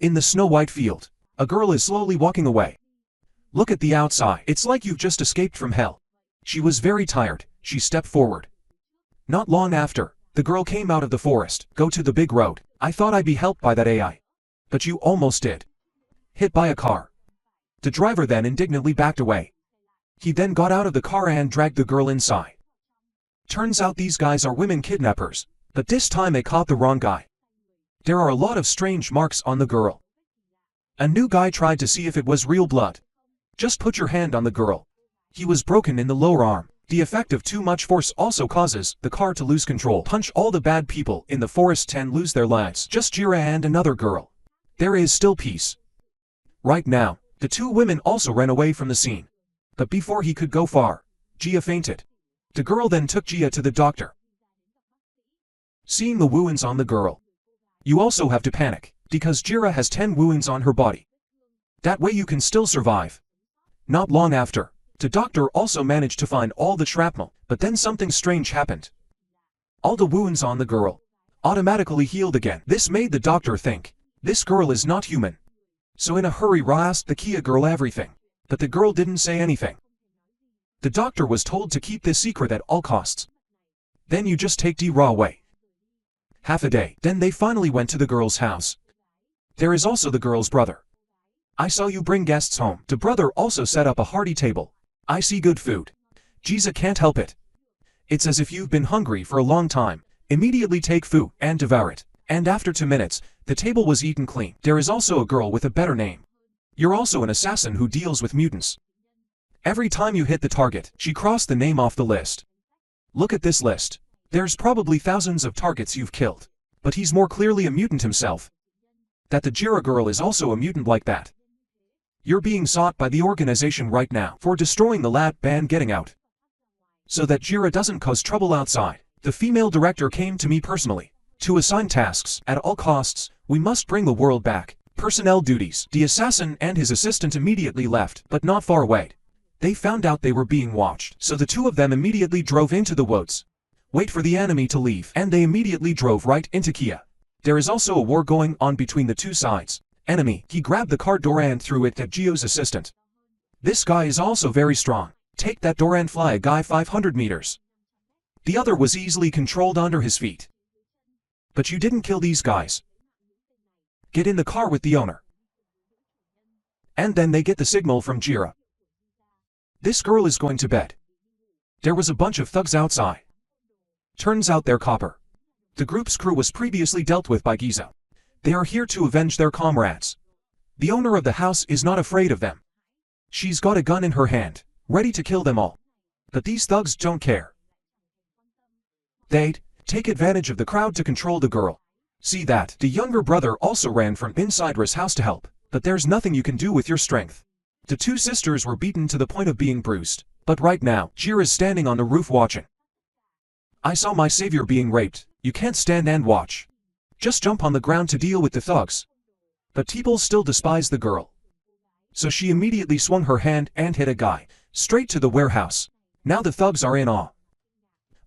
In the snow-white field, a girl is slowly walking away. Look at the outside. It's like you've just escaped from hell. She was very tired. She stepped forward. Not long after, the girl came out of the forest. Go to the big road. I thought I'd be helped by that AI. But you almost did. Hit by a car. The driver then indignantly backed away. He then got out of the car and dragged the girl inside. Turns out these guys are women kidnappers, but this time they caught the wrong guy. There are a lot of strange marks on the girl. A new guy tried to see if it was real blood. Just put your hand on the girl. He was broken in the lower arm. The effect of too much force also causes the car to lose control. Punch all the bad people in the forest and lose their lives. Just Jira and another girl. There is still peace. Right now, the two women also ran away from the scene. But before he could go far, Jia fainted. The girl then took Jia to the doctor. Seeing the wounds on the girl, you also have to panic, because Jira has 10 wounds on her body. That way you can still survive. Not long after, the doctor also managed to find all the shrapnel, but then something strange happened. All the wounds on the girl automatically healed again. This made the doctor think, this girl is not human. So in a hurry Ra asked the Kia girl everything, but the girl didn't say anything. The doctor was told to keep this secret at all costs. Then you just take Ra away. Half a day. Then they finally went to the girl's house. There is also the girl's brother. I saw you bring guests home. The brother also set up a hearty table. I see good food. Jiza can't help it. It's as if you've been hungry for a long time. Immediately take food and devour it. And after 2 minutes, the table was eaten clean. There is also a girl with a better name. You're also an assassin who deals with mutants. Every time you hit the target, she crossed the name off the list. Look at this list. There's probably thousands of targets you've killed. But he's more clearly a mutant himself. That the Jira girl is also a mutant like that. You're being sought by the organization right now for destroying the lab and getting out. So that Jira doesn't cause trouble outside. The female director came to me personally to assign tasks. At all costs, we must bring the world back. Personnel duties. The assassin and his assistant immediately left, but not far away. They found out they were being watched, so the two of them immediately drove into the woods. Wait for the enemy to leave, and they immediately drove right into Kia. There is also a war going on between the two sides. Enemy. He grabbed the car door and threw it at Gio's assistant. This guy is also very strong. Take that door and fly a guy 500 meters. The other was easily controlled under his feet. But you didn't kill these guys. Get in the car with the owner. And then they get the signal from Jira. This girl is going to bed. There was a bunch of thugs outside. Turns out they're copper. The group's crew was previously dealt with by Giza. They are here to avenge their comrades. The owner of the house is not afraid of them. She's got a gun in her hand, ready to kill them all. But these thugs don't care. They'd take advantage of the crowd to control the girl. See that? The younger brother also ran from inside Ra's house to help, but there's nothing you can do with your strength. The two sisters were beaten to the point of being bruised, but right now, Jira's standing on the roof watching. I saw my savior being raped. You can't stand and watch. Just jump on the ground to deal with the thugs. But people still despise the girl. So she immediately swung her hand and hit a guy, straight to the warehouse. Now the thugs are in awe.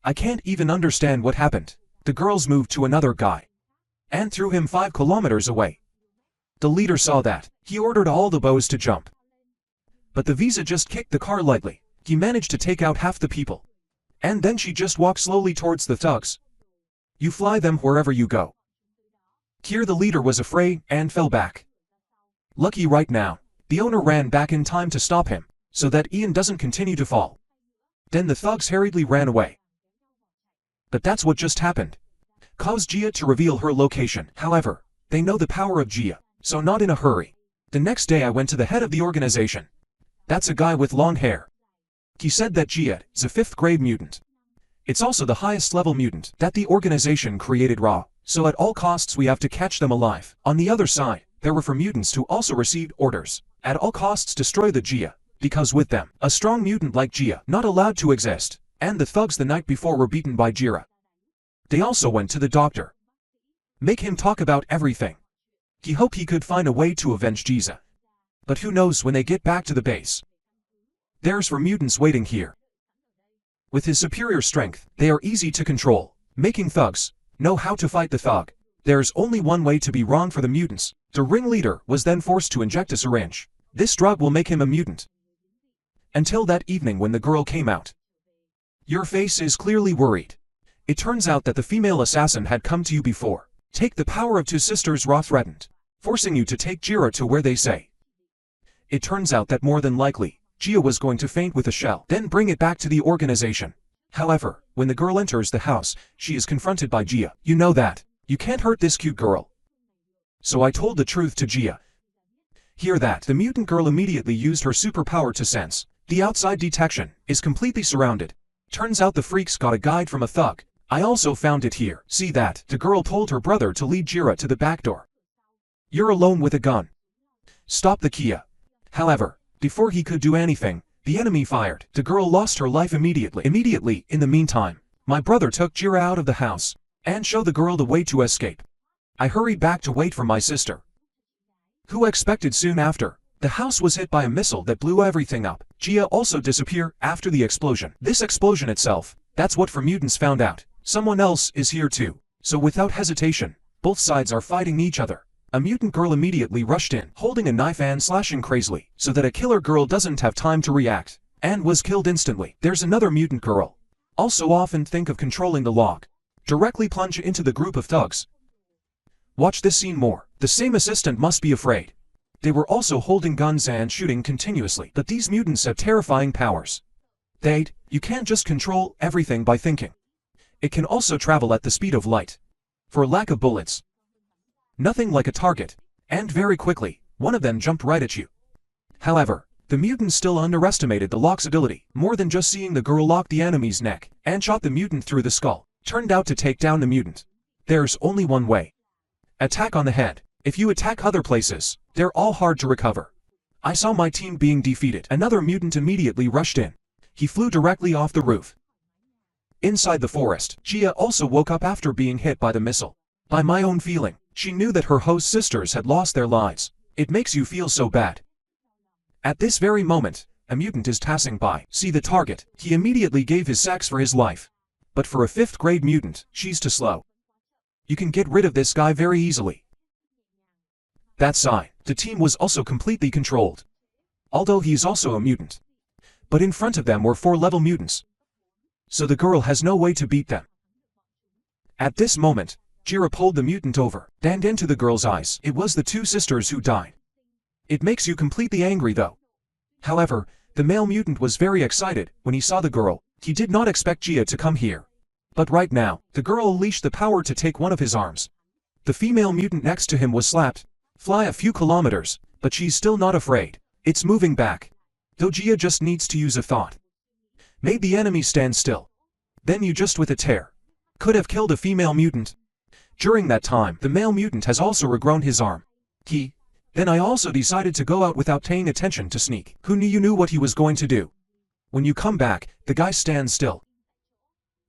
I can't even understand what happened. The girls moved to another guy and threw him 5 kilometers away. The leader saw that. He ordered all the bows to jump. But the Visa just kicked the car lightly. He managed to take out half the people. And then she just walked slowly towards the thugs. You fly them wherever you go. Here the leader was afraid and fell back. Lucky right now, the owner ran back in time to stop him, so that Ian doesn't continue to fall. Then the thugs hurriedly ran away. But that's what just happened. Caused Jia to reveal her location. However, they know the power of Jia, so not in a hurry. The next day I went to the head of the organization. That's a guy with long hair. He said that Jia is a 5th grade mutant. It's also the highest level mutant that the organization created Ra, so at all costs we have to catch them alive. On the other side, there were 4 mutants who also received orders. At all costs destroy the Jia, because with them, a strong mutant like Jia not allowed to exist, and the thugs the night before were beaten by Jira. They also went to the doctor. Make him talk about everything. He hoped he could find a way to avenge Jiza. But who knows when they get back to the base. There's 4 mutants waiting here. With his superior strength, they are easy to control, making thugs know how to fight the thug. There's only one way to be wrong for the mutants, The ringleader was then forced to inject a syringe. This drug will make him a mutant. Until that evening when the girl came out. Your face is clearly worried. It turns out that the female assassin had come to you before. Take the power of two sisters Ra threatened, forcing you to take Jira to where they say. It turns out that more than likely, Jia was going to faint with a shell, then bring it back to the organization. However, when the girl enters the house, she is confronted by Jia. You know that. You can't hurt this cute girl. So I told the truth to Jia. Hear that. The mutant girl immediately used her superpower to sense. The outside detection is completely surrounded. Turns out the freaks got a guide from a thug. I also found it here. See that. The girl told her brother to lead Jira to the back door. You're alone with a gun. Stop the Kia. However, before he could do anything, the enemy fired. The girl lost her life immediately. In the meantime, my brother took Jira out of the house and showed the girl the way to escape. I hurried back to wait for my sister, who expected soon after. The house was hit by a missile that blew everything up. Jia also disappeared after the explosion. This explosion itself, that's what mutants found out. Someone else is here too. So without hesitation, both sides are fighting each other. A mutant girl immediately rushed in, holding a knife and slashing crazily, so that a killer girl doesn't have time to react, and was killed instantly. There's another mutant girl. Also often think of controlling the log. Directly plunge into the group of thugs. Watch this scene more. The same assistant must be afraid. They were also holding guns and shooting continuously. But these mutants have terrifying powers. You can't just control everything by thinking. It can also travel at the speed of light. For lack of bullets. Nothing like a target. And very quickly, one of them jumped right at you. However, the mutants still underestimated the lock's ability. More than just seeing the girl lock the enemy's neck and shot the mutant through the skull. Turned out to take down the mutant. There's only one way. Attack on the head. If you attack other places, they're all hard to recover. I saw my team being defeated. Another mutant immediately rushed in. He flew directly off the roof. Inside the forest, Jia also woke up after being hit by the missile. By my own feeling, she knew that her host sisters had lost their lives. It makes you feel so bad. At this very moment, a mutant is passing by. See the target. He immediately gave his sex for his life. But for a 5th grade mutant, she's too slow. You can get rid of this guy very easily. That side, the team was also completely controlled. Although he's also a mutant. But in front of them were 4-level mutants. So the girl has no way to beat them. At this moment, Jira pulled the mutant over, and into the girl's eyes. It was the 2 sisters who died. It makes you completely angry though. However, the male mutant was very excited when he saw the girl. He did not expect Jia to come here. But right now, the girl unleashed the power to take one of his arms. The female mutant next to him was slapped. Fly a few kilometers, but she's still not afraid. It's moving back. Though Jia just needs to use a thought. Made the enemy stand still. Then you just with a tear. Could have killed a female mutant. During that time, the male mutant has also regrown his arm. Then I also decided to go out without paying attention to Sneak. Who knew you knew what he was going to do? When you come back, the guy stands still.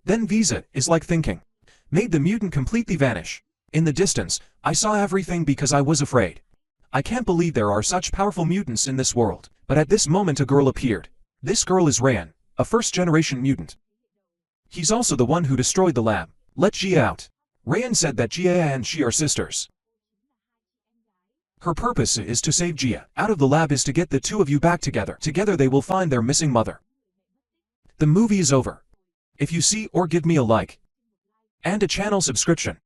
Then Visa is like thinking. Made the mutant completely vanish. In the distance, I saw everything because I was afraid. I can't believe there are such powerful mutants in this world. But at this moment a girl appeared. This girl is Ryan, a 1st-generation mutant. He's also the one who destroyed the lab. Let Jia out. Ryan said that Jia and she are sisters. Her purpose is to save Jia. Out of the lab is to get the 2 of you back together. Together they will find their missing mother. The movie is over. If you see or give me a like and a channel subscription.